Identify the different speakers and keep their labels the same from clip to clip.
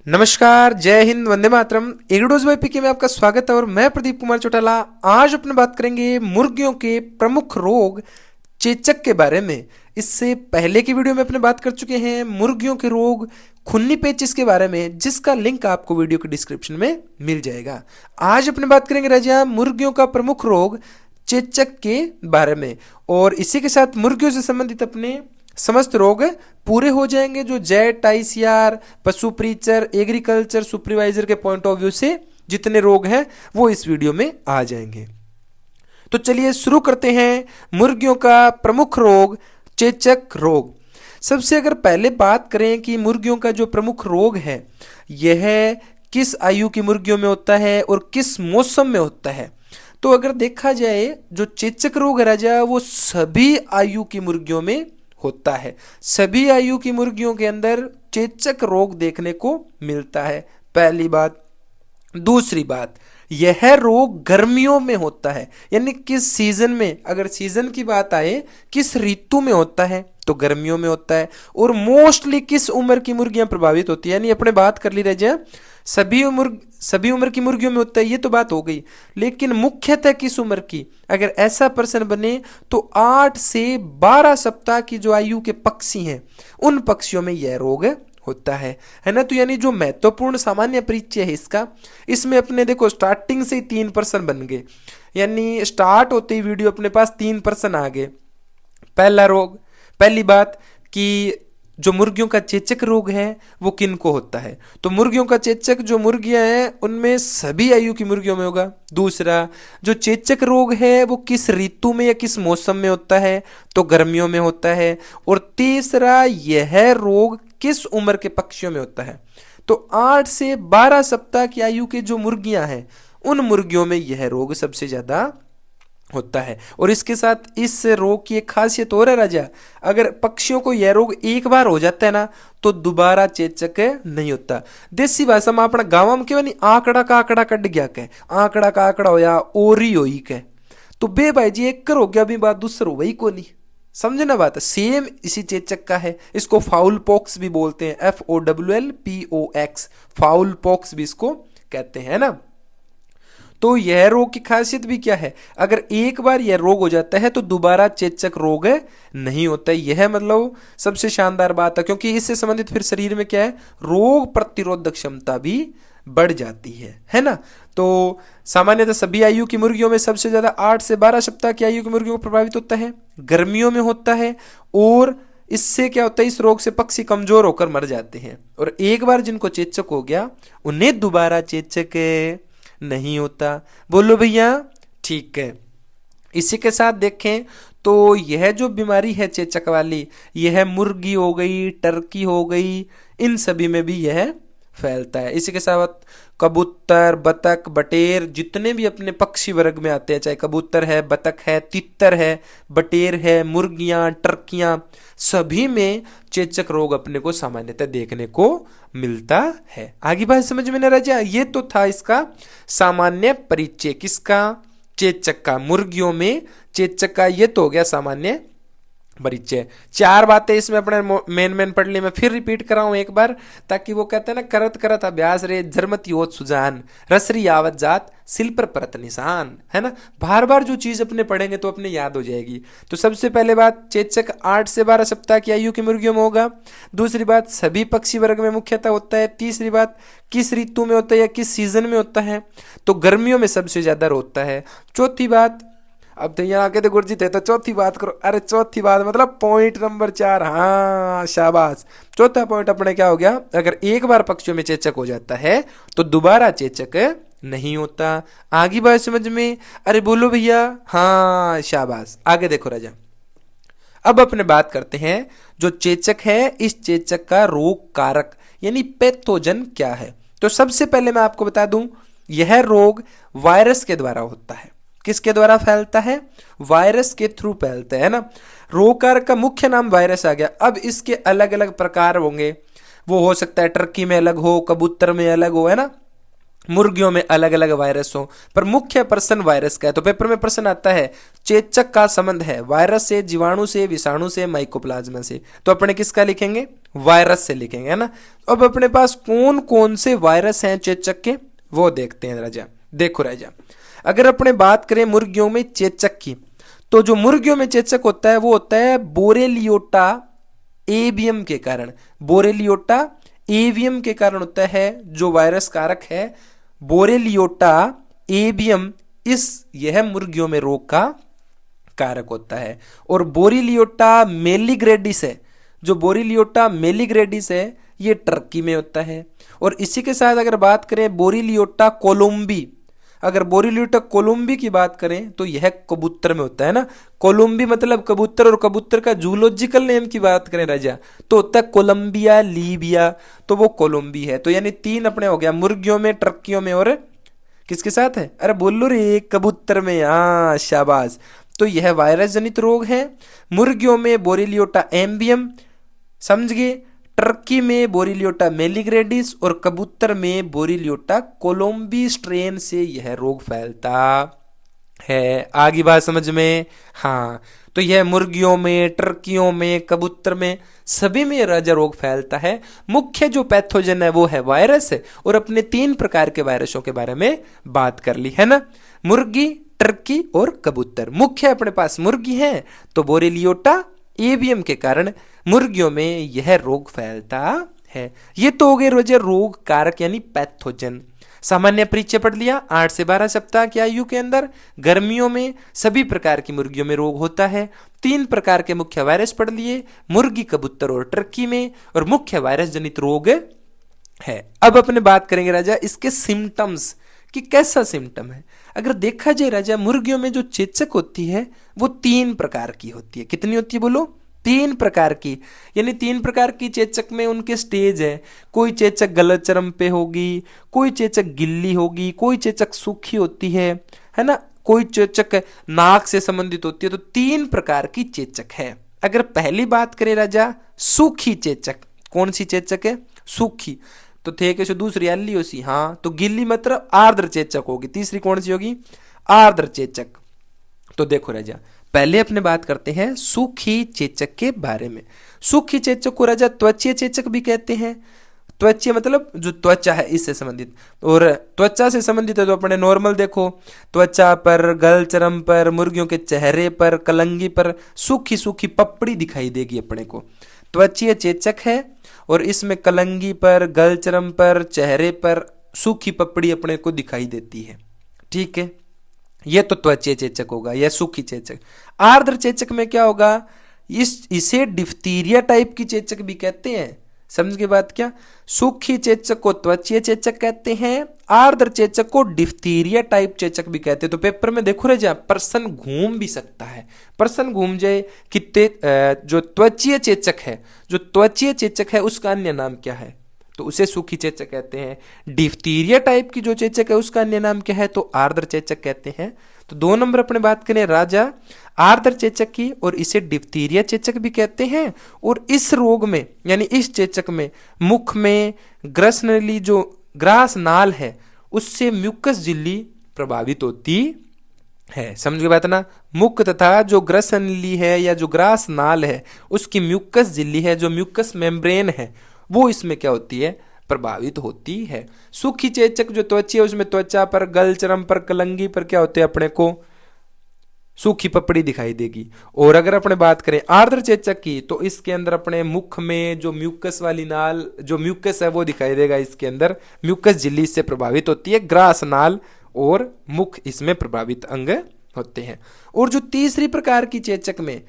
Speaker 1: नमस्कार, जय हिंद, वंदे मातरम। एग्रोडोज बाय पीके में आपका स्वागत है और मैं प्रदीप कुमार चौटाला। आज अपने बात करेंगे मुर्गियों के प्रमुख रोग चेचक के बारे में। इससे पहले की वीडियो में अपने बात कर चुके हैं मुर्गियों के रोग खुन्नी पेचिश के बारे में, जिसका लिंक आपको वीडियो के डिस्क्रिप्शन में मिल जाएगा। आज अपने बात करेंगे राजा मुर्गियों का प्रमुख रोग चेचक के बारे में, और इसी के साथ मुर्गियों से संबंधित अपने समस्त रोग पूरे हो जाएंगे, जो जेट, आईसीआर, पशु प्रीचर, एग्रीकल्चर सुपरवाइजर के पॉइंट ऑफ व्यू से जितने रोग हैं वो इस वीडियो में आ जाएंगे। तो चलिए शुरू करते हैं मुर्गियों का प्रमुख रोग चेचक रोग। सबसे अगर पहले बात करें कि मुर्गियों का जो प्रमुख रोग है यह किस आयु की मुर्गियों में होता है और किस मौसम में होता है, तो अगर देखा जाए जो चेचक रोग है राजा वो सभी आयु की मुर्गियों में होता है। सभी आयु की मुर्गियों के अंदर चेचक रोग देखने को मिलता है, पहली बात। दूसरी बात, यह रोग गर्मियों में होता है, यानी किस सीजन में, अगर सीजन की बात आए किस ऋतु में होता है तो गर्मियों में होता है। और मोस्टली किस उम्र की मुर्गियां प्रभावित होती है, यानी अपने बात कर ली रह जाए सभी उम्र की मुर्गियों में होता है, ये तो बात हो गई। लेकिन मुख्यतः किस उम्र की, अगर ऐसा प्रश्न बने तो 8 से 12 सप्ताह की जो आयु के पक्षी हैं उन पक्षियों में यह रोग होता है ना। तो यानी जो महत्वपूर्ण सामान्य परिचय है इसका, इसमें अपने देखो स्टार्टिंग से ही 3 प्रश्न बन गए, यानी स्टार्ट होते ही वीडियो अपने पास 3 प्रश्न आ गए। पहला रोग, पहली बात कि जो मुर्गियों का चेचक रोग है वो किन को होता है, तो मुर्गियों का चेचक जो मुर्गियां हैं उनमें सभी आयु की मुर्गियों में होगा। दूसरा, जो चेचक रोग है वो किस ऋतु में या किस मौसम में होता है, तो गर्मियों में होता है। और तीसरा, यह रोग किस उम्र के पक्षियों में होता है, तो 8 से 12 सप्ताह की आयु के जो मुर्गियां हैं उन मुर्गियों में यह रोग सबसे ज्यादा होता है। और इसके साथ इस रोग की एक खासियत और है राजा, अगर पक्षियों को यह रोग एक बार हो जाता है ना तो दोबारा चेचक नहीं होता। देसी भाषा में अपना गांव में नहीं, आंकड़ा का आंकड़ा कट गया कह, आंकड़ा का आंकड़ा होया ओरी होई कह, तो बे भाई जी एक कर हो गया भी बात दूसर हो वही को नहीं, समझे ना बात। सेम इसी चेचक का है, इसको फाउल पॉक्स भी बोलते हैं, FOWLPOX, फाउल पॉक्स भी इसको कहते हैं ना। तो यह रोग की खासियत भी क्या है, अगर एक बार यह रोग हो जाता है तो दोबारा चेचक रोग नहीं होता है। यह मतलब सबसे शानदार बात है, क्योंकि इससे संबंधित फिर शरीर में क्या है, रोग प्रतिरोधक क्षमता भी बढ़ जाती है ना। तो सामान्यतः सभी आयु की मुर्गियों में सबसे ज्यादा 8 से 12 सप्ताह की आयु की मुर्गियों को प्रभावित होता है, गर्मियों में होता है। और इससे क्या होता है, इस रोग से पक्षी कमजोर होकर मर जाते हैं, और एक बार जिनको चेचक हो गया उन्हें दोबारा चेचक नहीं होता। बोलो भैया, ठीक है। इसी के साथ देखें तो यह जो बीमारी है चेचक वाली, यह मुर्गी हो गई, टर्की हो गई, इन सभी में भी यह फैलता है। इसी के साथ कबूतर, बतख, बटेर, जितने भी अपने पक्षी वर्ग में आते हैं, चाहे कबूतर है, बतख है, तितर है, बटेर है, मुर्गियां, टर्कियां, सभी में चेचक रोग अपने को सामान्यतः देखने को मिलता है। आगे बात समझ में न रह जाए, ये तो था इसका सामान्य परिचय, किसका, चेचक का। मुर्गियों में चेचक का ये तो हो गया सामान्य परिचय। 4 बातें इसमें अपने मेन पढ़ ली, मैं फिर रिपीट कर रहा हूं एक बार, ताकि वो कहते हैं ना, करत करत अभ्यास रे जरमत योत सुजान, रसरी आवत जात सिल पर परत निशान, है ना। बार बार जो चीज अपने पढ़ेंगे तो अपने याद हो जाएगी। तो सबसे पहले बात, चेचक 8 से 12 सप्ताह की आयु की मुर्गियों में होगा। दूसरी बात, सभी पक्षी वर्ग में मुख्यतः होता है। तीसरी बात, किस ऋतु में होता है या किस सीजन में होता है, तो गर्मियों में सबसे ज्यादा होता है। चौथी बात, अब तो यहाँ आके तो गुरजी थे तो चौथी बात करो, अरे चौथी बात मतलब पॉइंट नंबर 4, हाँ शाबाश। चौथा पॉइंट अपने क्या हो गया, अगर एक बार पक्षियों में चेचक हो जाता है तो दोबारा चेचक नहीं होता। आगे बात समझ में, अरे बोलो भैया, हाँ शाबाश। आगे देखो राजा, अब अपने बात करते हैं जो चेचक है, इस चेचक का रोग कारक यानी पैथोजन क्या है। तो सबसे पहले मैं आपको बता दूं, यह रोग वायरस के द्वारा होता है। किसके द्वारा फैलता है, वायरस के थ्रू फैलता है ना। रोग कारक का मुख्य नाम वायरस आ गया। अब इसके अलग अलग प्रकार होंगे, वो हो सकता है टर्की में अलग हो, कबूतर में अलग हो, है ना, मुर्गियों में अलग अलग वायरस हो, पर मुख्य प्रश्न वायरस का है। तो पेपर में प्रश्न आता है चेचक का संबंध है वायरस से, जीवाणु से, विषाणु से, माइकोप्लाज्मा से, तो अपने किसका लिखेंगे, वायरस से लिखेंगे, है ना। अब अपने पास कौन कौन से वायरस हैं चेचक के, वो देखते हैं राजा। देखो राजा, अगर अपने बात करें मुर्गियों में चेचक की, तो जो मुर्गियों में चेचक होता है वो होता है बोरेलियोटा एवियम के कारण। बोरेलियोटा एवियम के कारण होता है जो वायरस कारक है बोरेलियोटा एवियम, यह मुर्गियों में रोग का कारक होता है। और बोरेलियोटा मेलिग्रेडिस है, जो बोरेलियोटा मेलिग्रेडिस है ये टर्की में होता है। और इसी के साथ अगर बात करें बोरेलियोटा कोलंबी, अगर बोरेलियोटा कोलंबी की बात करें तो यह कबूतर में होता है ना। कोलंबी मतलब कबूतर, और कबूतर का जूलॉजिकल नेम की बात करें राजा तो होता है कोलंबिया लीबिया, तो वो कोलंबी है। तो यानी 3 अपने हो गया, मुर्गियों में, टर्कियों में और किसके साथ है, अरे बोलो रे, कबूतर में। हाँ शाबाश। तो यह वायरस जनित रोग है। मुर्गियों में बोरेलियोटा एम्बियम, समझ गए, टर्की में बोरेलियोटा मेलिग्रेडिस और कबूतर में बोरेलियोटा कोलंबी स्ट्रेन से यह रोग फैलता है। आगे बात समझ में। हाँ, तो यह मुर्गियों में, टर्कियों में, कबूतर में, सभी में राजा रोग फैलता है। मुख्य जो पैथोजन है वो है वायरस है। और अपने 3 प्रकार के वायरसों के बारे में बात कर ली है ना, मुर्गी, टर्की और कबूतर। मुख्य अपने पास मुर्गी है तो बोरेलियोटा एवियम के कारण मुर्गियों में यह रोग फैलता है। ये तो हो गए रोजे रोग कारक यानी पैथोजन। सामान्य परिचय पढ़ लिया। 8 से 12 सप्ताह की आयु के अंदर गर्मियों में सभी प्रकार की मुर्गियों में रोग होता है। 3 प्रकार के मुख्य वायरस पढ़ लिए, मुर्गी, कबूतर और टर्की में, और मुख्य वायरस जनित रोग है। अब अपने बात करेंगे राजा इसके सिम्टम्स कि कैसा सिम्टम है। अगर देखा जाए राजा, मुर्गियों में जो चेचक होती है वो 3 प्रकार की होती है। कितनी होती है बोलो, 3 प्रकार की। यानी 3 प्रकार की चेचक में उनके स्टेज है। कोई चेचक गलत चरम पे होगी, कोई चेचक गिल्ली होगी, कोई चेचक सूखी होती है ना, कोई चेचक नाक से संबंधित होती है। तो 3 प्रकार की चेचक है। अगर पहली बात करें राजा सूखी चेचक, कौन सी चेचक है, सूखी, तो थे कैसे दूसरी अल्ली होसी, हाँ, तो गिल्ली मतलब आर्द्र चेचक होगी। तीसरी कौन सी होगी, आर्द्र चेचक। तो देखो राजा, पहले अपने बात करते हैं सूखी चेचक के बारे में। सूखी चेचक को राजा त्वचीय चेचक भी कहते हैं। त्वचीय मतलब जो त्वचा है इससे संबंधित, और त्वचा से संबंधित है तो अपने नॉर्मल देखो, त्वचा पर, गल चरम पर, मुर्गियों के चेहरे पर, कलंगी पर सूखी सूखी पपड़ी दिखाई देगी अपने को, त्वचीय चेचक है। और इसमें कलंगी पर, गल चरम पर, चेहरे पर सूखी पपड़ी अपने को दिखाई देती है। ठीक है, यह तो त्वचीय चेचक होगा, यह सूखी चेचक। आर्द्र चेचक में क्या होगा, इसे डिफ्थीरिया टाइप की चेचक भी कहते हैं। समझ के बात क्या, सूखी चेचक को त्वचीय चेचक कहते हैं, आर्द्र चेचक को डिफ्थीरिया टाइप चेचक भी कहते हैं। तो पेपर में देखो रे जा, प्रश्न घूम भी सकता है, प्रश्न घूम जाए कि जो त्वचीय चेचक है, जो त्वचीय चेचक है उसका अन्य नाम क्या है, तो उसे सूखी चेचक कहते हैं। डिफ्थीरिया टाइप की जो चेचक है उसका अन्य नाम क्या है, तो आर्द्र चेचक कहते हैं। तो 2 नंबर अपने बात करें राजा आर्द्र चेचक की, और इसे डिफ्थीरिया चेचक भी कहते हैं। और इस रोग में यानी इस चेचक में मुख में ग्रस नली, जो ग्रास नाल है, उससे म्यूकस झिल्ली प्रभावित होती है। समझ गए बात ना, मुख तथा जो ग्रस नली है या जो ग्रास नाल है उसकी म्यूकस झिल्ली है, जो म्यूकस मेम्ब्रेन है, वो इसमें क्या होती है, प्रभावित होती है। सूखी चेचक जो त्वचा है उसमें त्वचा पर, गल चरम पर, कलंगी पर क्या होते हैं, अपने को सूखी पपड़ी दिखाई देगी। और अगर अपने बात करें आर्द्र चेचक की, तो इसके अंदर अपने मुख में जो म्यूकस वाली नाल, जो म्यूकस है वो दिखाई देगा। इसके अंदर म्यूकस झिल्ली से प्रभावित होती है, ग्रास नाल और मुख इसमें प्रभावित अंग होते हैं। और जो तीसरी प्रकार की चेचक में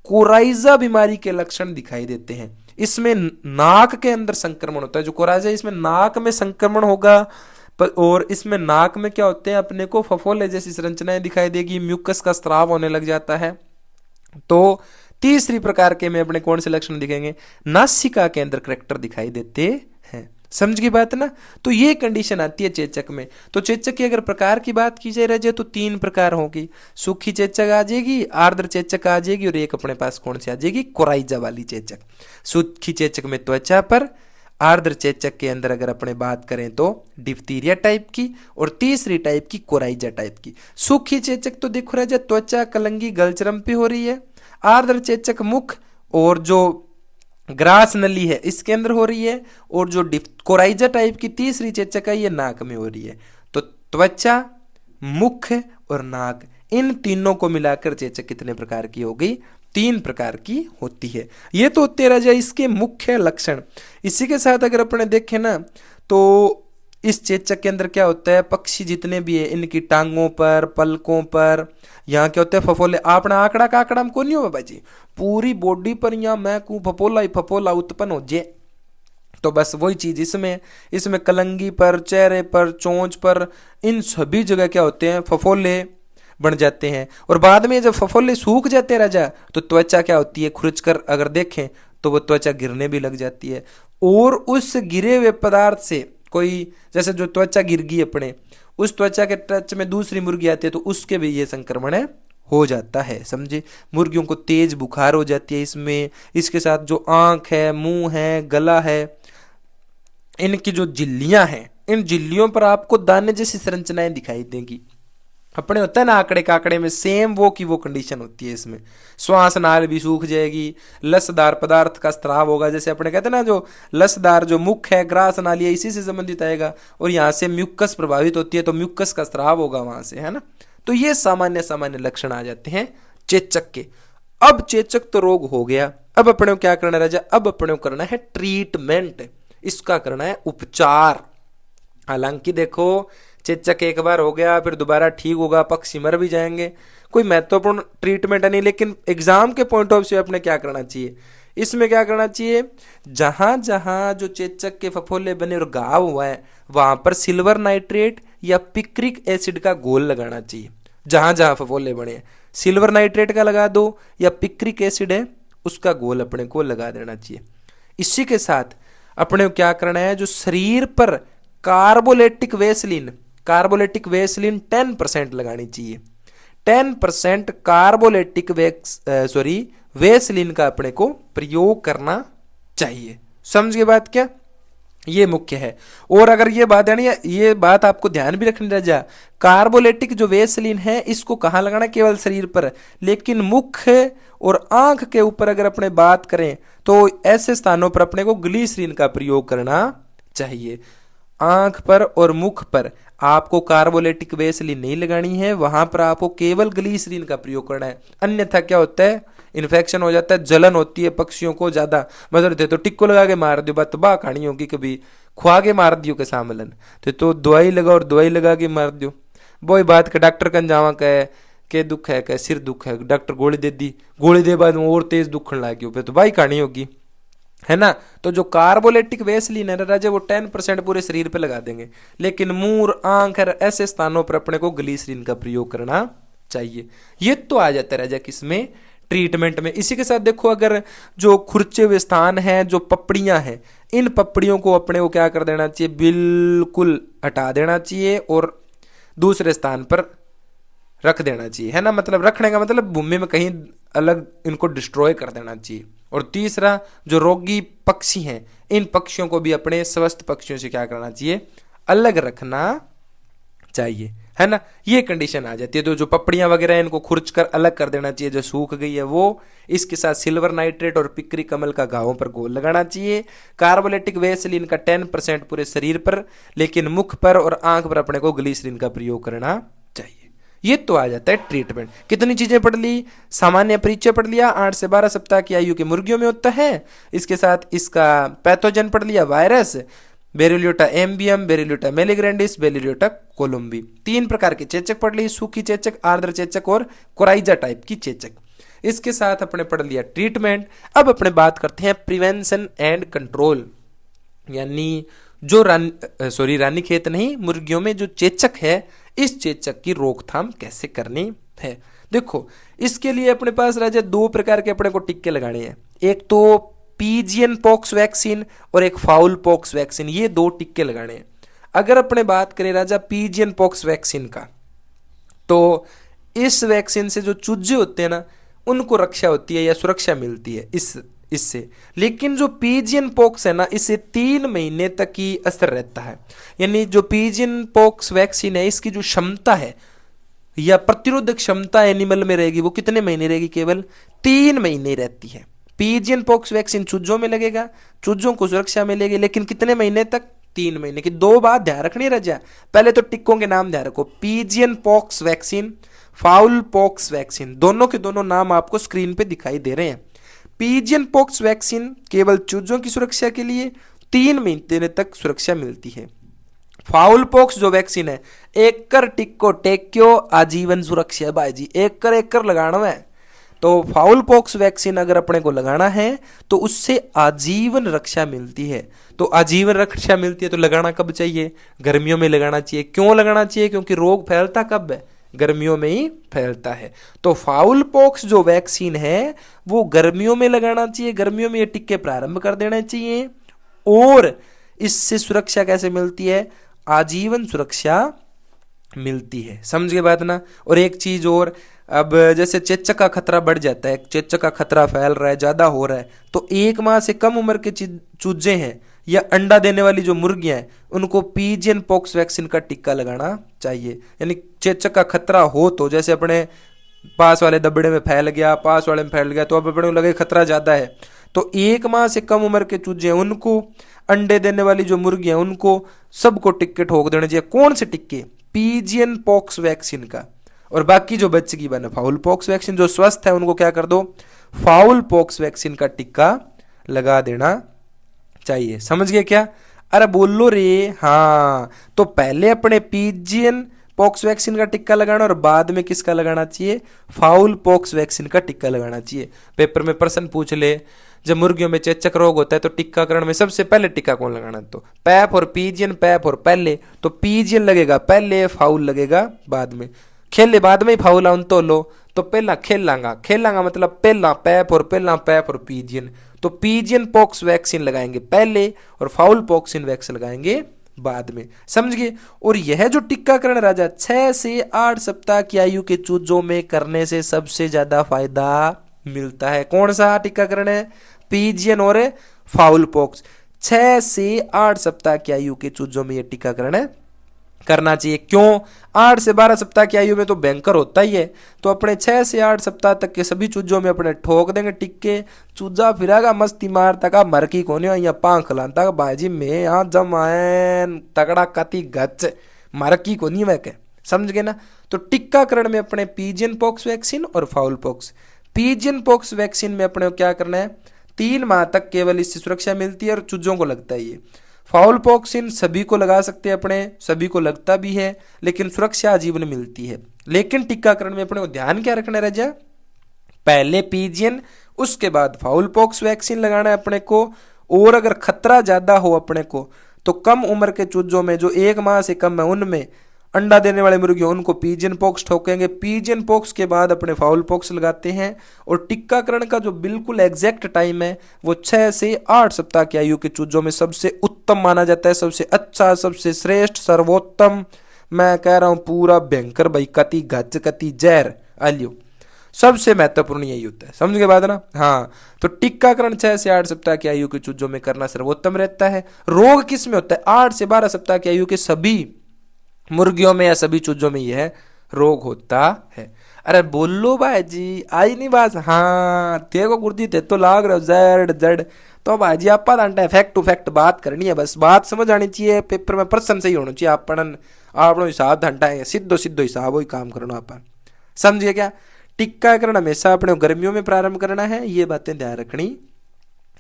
Speaker 1: कोराइजा बीमारी के लक्षण दिखाई देते हैं। इसमें नाक के अंदर संक्रमण होता है। जो कोराइजा, इसमें नाक में संक्रमण होगा, और इसमें नाक में क्या होते हैं, अपने को फफोले जैसी संरचनाएं दिखाई देगी, म्यूकस का स्राव होने लग जाता है। तो तीसरी प्रकार के में अपने कौन से लक्षण दिखेंगे, नासिका के अंदर करैक्टर दिखाई देते हैं। समझ की बात ना। तो ये कंडीशन आती है चेचक में। तो चेचक की अगर प्रकार की बात की जाए तो 3 प्रकार होगी, सूखी चेचक आ जाएगी, आर्द्र चेचक आ जाएगी, और एक अपने पास कौन सी आ जाएगी, कोराइजा वाली चेचक। सूखी चेचक में त्वचा पर, आर्द्र चेचक के अंदर अगर अपने बात करें तो डिफ्थीरिया टाइप की, और तीसरी टाइप की कोराइजा टाइप की। सूखी चेचक तो देखो राजा त्वचा, कलंगी, गलचरम पे हो रही है। आर्द्र चेचक मुख और जो ग्रास नली है इसके अंदर हो रही है, और जो कोराइजा टाइप की तीसरी चेचक है ये नाक में हो रही है। तो त्वचा, मुख और नाक, इन तीनों को मिलाकर चेचक कितने प्रकार की हो गई? 3 प्रकार की होती है। ये तो होते राजा इसके मुख्य लक्षण। इसी के साथ अगर अपने देखें ना तो इस चेचक के अंदर क्या होता है, पक्षी जितने भी है इनकी टांगों पर, पलकों पर यहाँ क्या होते हैं? फफोले। आपने आंकड़ा का आंकड़ा में को नहीं हो बाबा जी, पूरी बॉडी पर यहाँ मैं को फफोला ही फफोला उत्पन्न हो जे। तो बस वही चीज इसमें इसमें कलंगी पर, चेहरे पर, चोंच पर, इन सभी जगह क्या होते हैं? फफोले बन जाते हैं। और बाद में जब फफोले सूख जाते हैं राजा, तो त्वचा क्या होती है? खुरच कर अगर देखें तो वो त्वचा गिरने भी लग जाती है। और उस गिरे हुए पदार्थ से कोई, जैसे जो त्वचा गिर गई अपने, उस त्वचा के टच में दूसरी मुर्गी आती है तो उसके भी ये संक्रमण है हो जाता है, समझे। मुर्गियों को तेज बुखार हो जाती है इसमें। इसके साथ जो आंख है, मुंह है, गला है, इनकी जो झिल्लियां हैं, इन झिल्लियों पर आपको दाने जैसी संरचनाएं दिखाई देंगी। अपने होता है ना आंकड़े काकड़े में, सेम वो की वो कंडीशन होती है इसमें। श्वास नाल भी सूख जाएगी, लसदार पदार्थ का स्त्राव होगा, जैसे अपने कहते हैं ना जो लसदार जो मुख है, ग्रास नाली है, इसी से संबंधित आएगा। और यहाँ से म्यूकस प्रभावित होती है तो म्यूकस का स्त्राव होगा वहां से, है ना। तो ये सामान्य सामान्य लक्षण आ जाते हैं चेचक के। अब चेचक तो रोग हो गया, अब अपने को क्या करना है राजा? अब अपने को करना है ट्रीटमेंट, इसका करना है उपचार। हालांकि देखो चेचक एक बार हो गया फिर दोबारा ठीक होगा, पक्षी मर भी जाएंगे, कोई महत्वपूर्ण ट्रीटमेंट है नहीं। लेकिन एग्जाम के पॉइंट ऑफ व्यू अपने क्या करना चाहिए? इसमें क्या करना चाहिए? जहां जहां जो चेचक के फफोले बने और घाव हुआ है वहां पर सिल्वर नाइट्रेट या पिक्रिक एसिड का घोल लगाना चाहिए। जहां जहां फफोले बने हैं सिल्वर नाइट्रेट का लगा दो, या पिक्रिक एसिड है उसका घोल अपने को लगा देना चाहिए। इसी के साथ अपने को क्या करना है? जो शरीर पर कार्बोलेटिक वेसलिन 10% लगानी चाहिए। 10% कार्बोलेटिक वेसलिन का अपने को प्रयोग करना चाहिए। समझ गए बात क्या? ये मुख्य है। और अगर ये बात यानी ये बात आपको ध्यान भी रखनी रह जा, कार्बोलेटिक जो वेसलिन है इसको कहाँ लगाना? केवल शरीर पर, लेकिन मुख और आंख के ऊपर अगर अपने बात करें तो ऐसे स्थानों पर अपने को ग्लिसरीन का प्रयोग करना चाहिए। आंख पर और मुख पर आपको कार्बोलेटिक वेसलिन नहीं लगानी है, वहां पर आपको केवल ग्लिसरीन का प्रयोग करना है। अन्यथा क्या होता है? इन्फेक्शन हो जाता है, जलन होती है पक्षियों को ज्यादा। मतलब तो टिक्को लगा के मार दियो, बात तबाह कहानी होगी। कभी खुआ के मार दियो के सामलन तो दवाई लगा और दवाई लगा के मार दियो। वही बात का डॉक्टर कन जावा कहे के दुख है, कहे सिर दुख है, डॉक्टर गोली दे दी, गोली दे बाद और तेज दुखन लग गयो, फिर तो भाई कहानी होगी, है ना। तो जो कार्बोलेटिक वेसलिन है राजा वो 10% पूरे शरीर पे लगा देंगे, लेकिन मुंह, आंख ऐसे स्थानों पर अपने को ग्लिसरीन का प्रयोग करना चाहिए। ये तो आ जाता है राजा किसमें? ट्रीटमेंट में। इसी के साथ देखो अगर जो खुरचे हुए स्थान है, जो पपड़ियां हैं, इन पपड़ियों को अपने को क्या कर देना चाहिए? बिल्कुल हटा देना चाहिए और दूसरे स्थान पर रख देना चाहिए, है ना। मतलब रखने का मतलब भूमि में कहीं अलग इनको डिस्ट्रॉय कर देना चाहिए। और तीसरा जो रोगी पक्षी हैं, इन पक्षियों को भी अपने स्वस्थ पक्षियों से क्या करना चाहिए? अलग रखना चाहिए, है ना। ये कंडीशन आ जाती है। तो जो पपड़ियां वगैरह है इनको खुरच कर अलग कर देना चाहिए, जो सूख गई है वो। इसके साथ सिल्वर नाइट्रेट और पिक्री कमल का घावों पर घोल लगाना चाहिए। कार्बोलेटिक वेसलिन का 10% पूरे शरीर पर, लेकिन मुख पर और आंख पर अपने को ग्लिसरीन का प्रयोग करना चाहिए। ये तो आ जाता है ट्रीटमेंट। कितनी चीजें पढ़ ली? सामान्य परिचय पढ़ लिया, 8 से 12 सप्ताह की आयु के मुर्गियों में होता है। इसके साथ इसका पैथोजन पढ़ लिया, वायरस, बेरिलियोटा एम्बियम, बेरिलियोटा मेलिग्रेंडिस, बेरिलियोटा कोलम्बी। 3 प्रकार के चेचक पढ़ ली, सूखी चेचक, आर्द्र चेचक और कोराइजा टाइप की चेचक। इसके साथ अपने पढ़ लिया ट्रीटमेंट। अब अपने बात करते हैं प्रिवेंशन एंड कंट्रोल, यानी जो रानीखेत नहीं, मुर्गियों में जो चेचक है, इस चेचक की रोकथाम कैसे करनी है। देखो इसके लिए अपने पास राजा 2 प्रकार के अपने को टिक्के लगाने हैं। एक तो पीजियन पॉक्स वैक्सीन और एक फाउल पॉक्स वैक्सीन, ये 2 टिक्के लगाने हैं। अगर अपने बात करें राजा पीजियन पॉक्स वैक्सीन का, तो इस वैक्सीन से जो चूजे होते हैं ना, उनको रक्षा होती है या सुरक्षा मिलती है इससे। लेकिन जो पीजियन पॉक्स है ना, इसे 3 महीने तक ही असर रहता है। यानी जो पीजियन पॉक्स वैक्सीन है, इसकी जो क्षमता है या प्रतिरोधक क्षमता एनिमल में रहेगी, वो कितने महीने रहेगी? केवल 3 महीने रहती है। पीजियन पॉक्स वैक्सीन चूजों में लगेगा, चूजों को सुरक्षा मिलेगी, लेकिन कितने महीने तक? 3 महीने की। दो बात ध्यान रखनी रह जा, पहले तो टिक्कों के नाम ध्यान रखो, pigeon pox vaccine, fowl pox vaccine, दोनों के दोनों नाम आपको स्क्रीन पे दिखाई दे रहे हैं। पीजियन पॉक्स वैक्सीन केवल चूजों की सुरक्षा के लिए 3 महीने तक सुरक्षा मिलती है। फाउल पॉक्स जो वैक्सीन है, एक कर टिक्को टेक्यो आजीवन सुरक्षा है भाई जी, एक कर लगाना है। तो फाउल पॉक्स वैक्सीन अगर अपने को लगाना है तो उससे आजीवन रक्षा मिलती है। तो आजीवन रक्षा मिलती है तो लगाना कब चाहिए? गर्मियों में लगाना चाहिए। क्यों लगाना चाहिए? क्योंकि रोग फैलता कब है? गर्मियों में ही फैलता है। तो फाउल पॉक्स जो वैक्सीन है वो गर्मियों में लगाना चाहिए, गर्मियों में ये टिक्के प्रारंभ कर देना चाहिए। और इससे सुरक्षा कैसे मिलती है? आजीवन सुरक्षा मिलती है। समझ गए बात ना? और एक चीज और, अब जैसे चेचक का खतरा बढ़ जाता है, चेचक का खतरा फैल रहा है, ज्यादा हो रहा है, तो 1 माह से कम उम्र के चूजे हैं या अंडा देने वाली जो मुर्गियां हैं उनको पीजियन पॉक्स वैक्सीन का टीका लगाना चाहिए। यानी चेचक का खतरा हो तो, जैसे अपने पास वाले दबड़े में फैल गया, पास वाले में फैल गया, तो अब अपने को लगे खतरा ज्यादा है, तो 1 माह से कम उम्र के चूजे हैं उनको, अंडे देने वाली जो मुर्गियां उनको, सबको टिक्के ठोक देने चाहिए। कौन से टिक्के? पीजियन पॉक्स वैक्सीन का। और बाकी जो बच्चे की बने फाउल पॉक्स वैक्सीन, जो स्वस्थ है उनको क्या कर दो? फाउल पॉक्स वैक्सीन का टिक्का लगा देना चाहिए। समझ गए क्या? अरे बोलो रे। हाँ, तो पहले अपने पीजियन पॉक्स वैक्सीन का टिक्का लगाना और बाद में किसका लगाना चाहिए? फाउल पॉक्स वैक्सीन का टिक्का लगाना चाहिए। पेपर में प्रश्न पूछ ले, जब मुर्गियों में चेचक रोग होता है तो टीकाकरण में सबसे पहले टीका कौन लगाना? तो पैप और पीजियन, पैप और पहले, तो पीजियन लगेगा पहले, फाउल लगेगा बाद में। खेले बाद में ही फाउल आउन तो लो, तो पहला खेलांगा, खेलांगा मतलब पहला पैप और पहला पैप और पीजियन, तो पीजियन पॉक्स वैक्सीन लगाएंगे पहले और फाउल पॉक्सिन वैक्सीन लगाएंगे बाद में। समझ गए? और यह जो टीकाकरण राजा 6 से 8 सप्ताह की आयु के चूजों में करने से सबसे ज्यादा फायदा मिलता है। कौन सा टीकाकरण है? पीजियन और फाउल पॉक्स। 6 से 8 सप्ताह की आयु के चूजों में यह टीकाकरण करना चाहिए। क्यों? 8 से 12 सप्ताह की आयु में तो भयंकर होता ही है, तो अपने 6 से 8 सप्ताह तक के सभी चूजों में अपने ठोक देंगे टिक्के। चूजा फिरागा मस्ती मारता का, मर की कोने या पांख लाता का, बाजी में यहाँ जमायन तगड़ा कति गच मर की कोनी मैं के। समझ गए ना? तो टीकाकरण में अपने पीजियन पॉक्स वैक्सीन और foul pox. Pigeon pox vaccine में अपने को क्या करना है? 3 माह तक केवल इससे सुरक्षा मिलती है और चूजों को लगता है ये। फाउल पॉक्सिन सभी को लगा सकते हैं, अपने सभी को लगता भी है, लेकिन सुरक्षा आजीवन मिलती है। लेकिन टीकाकरण में अपने को ध्यान क्या रखना रह जा? पहले पीजियन, उसके बाद फाउल पॉक्स वैक्सीन लगाना है अपने को। और अगर खतरा ज्यादा हो अपने को तो कम उम्र के चूजों में जो 1 माह से कम है उनमें अंडा देने वाले मुर्गी उनको पीजियन पॉक्स ठोकेंगे। पीजियन पॉक्स के बाद अपने फाउल पॉक्स लगाते हैं। और टीकाकरण का जो बिल्कुल एग्जैक्ट टाइम है वो 6 से 8 सप्ताह की आयु के चूजों में सबसे उत्तम माना जाता है, सबसे अच्छा, सबसे श्रेष्ठ, सर्वोत्तम। मैं कह रहा हूं पूरा भयंकर भाई, कति गच कति जहर आलियो, सबसे महत्वपूर्ण यही होता है। समझ गए बात ना? हाँ, तो टीकाकरण 6 से 8 सप्ताह की आयु के चूजों में करना सर्वोत्तम रहता है। रोग किस में होता है? 8 से 12 सप्ताह की आयु के सभी मुर्गियों में या सभी चूजों में यह रोग होता है। अरे बोलो भाई जी, आई नहीं बात? हाँ, तेरे को गुर्दी ते तो लाग रहा जड़ जड़, तो भाई जी आप फैक्ट टू फैक्ट बात करनी है, बस बात समझ आनी चाहिए। पेपर में प्रश्न सही होना चाहिए, आप हिसाब घंटा है, सीधो सीधो हिसाब वही काम करना अपन। समझिए क्या? टीकाकरण हमेशा अपने गर्मियों में प्रारंभ करना है, ये बातें ध्यान रखनी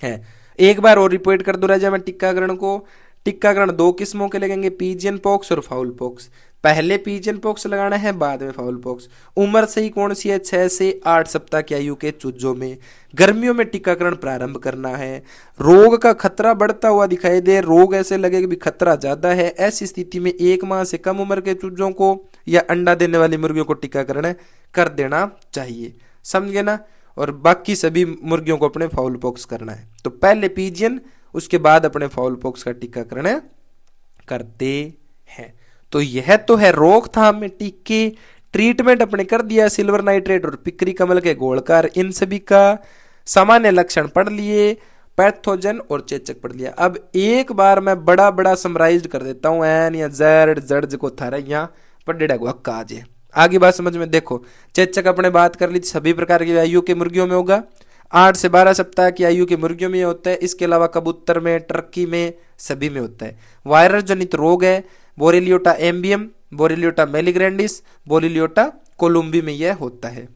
Speaker 1: है। एक बार और रिपीट कर दो राजा मैं टीकाकरण को। टीकाकरण 2 किस्मों के लगेंगे, पीजियन पॉक्स और फाउल पॉक्स। पहले पीजियन पॉक्स लगाना है, बाद में फाउल पॉक्स। उम्र सही कौन सी है? 6 से 8 सप्ताह की आयु के चूजों में गर्मियों में टीकाकरण प्रारंभ करना है। रोग का खतरा बढ़ता हुआ दिखाई दे, रोग ऐसे लगे कि भी खतरा ज्यादा है, ऐसी स्थिति में 1 माह से कम उम्र के चूजों को या अंडा देने वाली मुर्गियों को टीकाकरण कर देना चाहिए। समझ गए ना? और बाकी सभी मुर्गियों को अपने फाउल पॉक्स करना है। तो पहले पीजियन, उसके बाद अपने फाउल पॉक्स का टीकाकरण करते हैं। तो यह तो है रोकथाम में टीके। ट्रीटमेंट अपने कर दिया, सिल्वर नाइट्रेट और पिकरी कमल के गोलकार, इन सभी का सामान्य लक्षण पढ़ लिए, पैथोजन और चेचक पढ़ लिया। अब एक बार मैं बड़ा बड़ा समराइज कर देता हूं, एन या जेड जड़ को थारा यहाँ पढ़ेड़ा को हक्का आज आगे बात समझ में। देखो, चेचक अपने बात कर ली, सभी प्रकार की आयु के मुर्गियों में होगा। 8 से 12 सप्ताह की आयु के मुर्गियों में होता है। इसके अलावा कबूतर में, टर्की में, सभी में होता है। वायरस जनित रोग है बोरेलियोटा एम्बियम, बोरेलियोटा मेलिग्रैंडिस, बोरेलियोटा कोलुम्बी में यह होता है।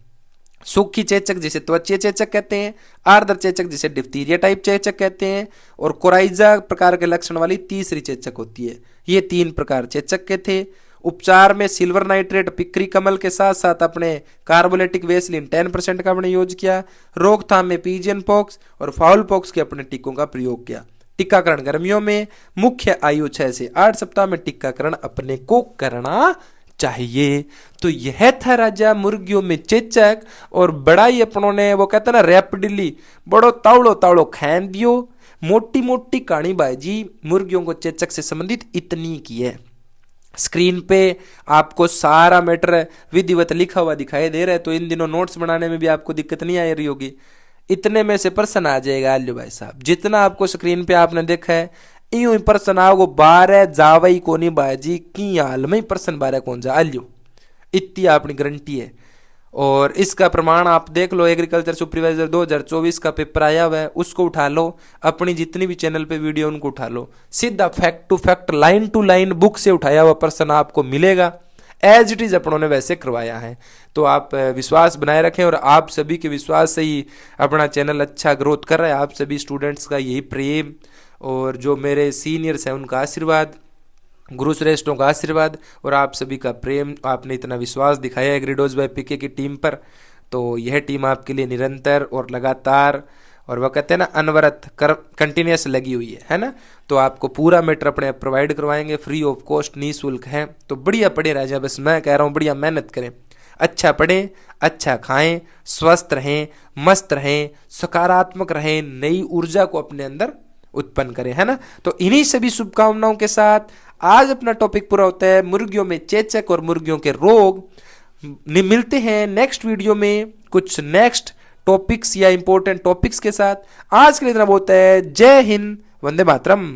Speaker 1: सूखी चेचक जिसे त्वचीय चेचक कहते हैं, आर्द्र चेचक जिसे डिप्थीरिया टाइप चेचक कहते हैं, और कोराइजा प्रकार के लक्षण वाली तीसरी चेचक होती है। ये 3 प्रकार चेचक के थे। उपचार में सिल्वर नाइट्रेट पिक्री कमल के साथ साथ अपने कार्बोलेटिक वेसलिन 10% का अपने यूज किया। रोकथाम में पीजियन पॉक्स और फाउल पॉक्स के अपने टीकों का प्रयोग किया। टीकाकरण गर्मियों में मुख्य आयु 6 से 8 सप्ताह में टीकाकरण अपने को करना चाहिए। तो यह था राजा मुर्गियों में चेचक, और बड़ा ही अपनों ने वो कहते ना रैपिडली बड़ो तावड़ो तावड़ो खैन दियो। मोटी मोटी कहानी बाजी मुर्गियों को चेचक से संबंधित इतनी की है। स्क्रीन पे आपको सारा मैटर विधिवत लिखा हुआ दिखाई दे रहा है, तो इन दिनों नोट्स बनाने में भी आपको दिक्कत नहीं आ रही होगी। इतने में से प्रश्न आ जाएगा आल्यो भाई साहब, जितना आपको स्क्रीन पे आपने देखा है यूं ही प्रश्न आओ 12 जावई कोनी बाजी की हाल में प्रश्न 12 कौन जा आल्यो, इतनी अपनी गारंटी है। और इसका प्रमाण आप देख लो, एग्रीकल्चर सुपरवाइजर 2024 का पेपर आया हुआ है, उसको उठा लो। अपनी जितनी भी चैनल पे वीडियो उनको उठा लो, सीधा fact to fact line to line book से उठाया हुआ प्रश्न आपको मिलेगा। एज इट इज अपनों ने वैसे करवाया है। तो आप विश्वास बनाए रखें, और आप सभी के विश्वास से ही अपना चैनल अच्छा ग्रोथ कर रहा है। आप सभी स्टूडेंट्स का यही प्रेम, और जो मेरे सीनियर्स हैं उनका आशीर्वाद, गुरु श्रेष्ठों का आशीर्वाद, और आप सभी का प्रेम, आपने इतना विश्वास दिखाया एग्रीडोज बाय पीके की टीम पर। तो यह टीम आपके लिए निरंतर और लगातार, और वह कहते हैं ना अनवरत कंटिन्यूस लगी हुई है ना। तो आपको पूरा मैटर अपने प्रोवाइड करवाएंगे फ्री ऑफ कॉस्ट, निःशुल्क है। तो बढ़िया पढ़े राजा, बस मैं कह रहा हूँ बढ़िया मेहनत करें, अच्छा पढ़ें, अच्छा खाएं, स्वस्थ रहें, मस्त रहें, सकारात्मक रहें, नई ऊर्जा को अपने अंदर उत्पन्न करें, है ना। तो इन्हीं सभी शुभकामनाओं के साथ आज अपना टॉपिक पूरा होता है मुर्गियों में चेचक और मुर्गियों के रोग। मिलते हैं नेक्स्ट वीडियो में कुछ नेक्स्ट टॉपिक्स या इंपॉर्टेंट टॉपिक्स के साथ। आज के लिए इतना बहुत है। जय हिंद, वंदे मातरम।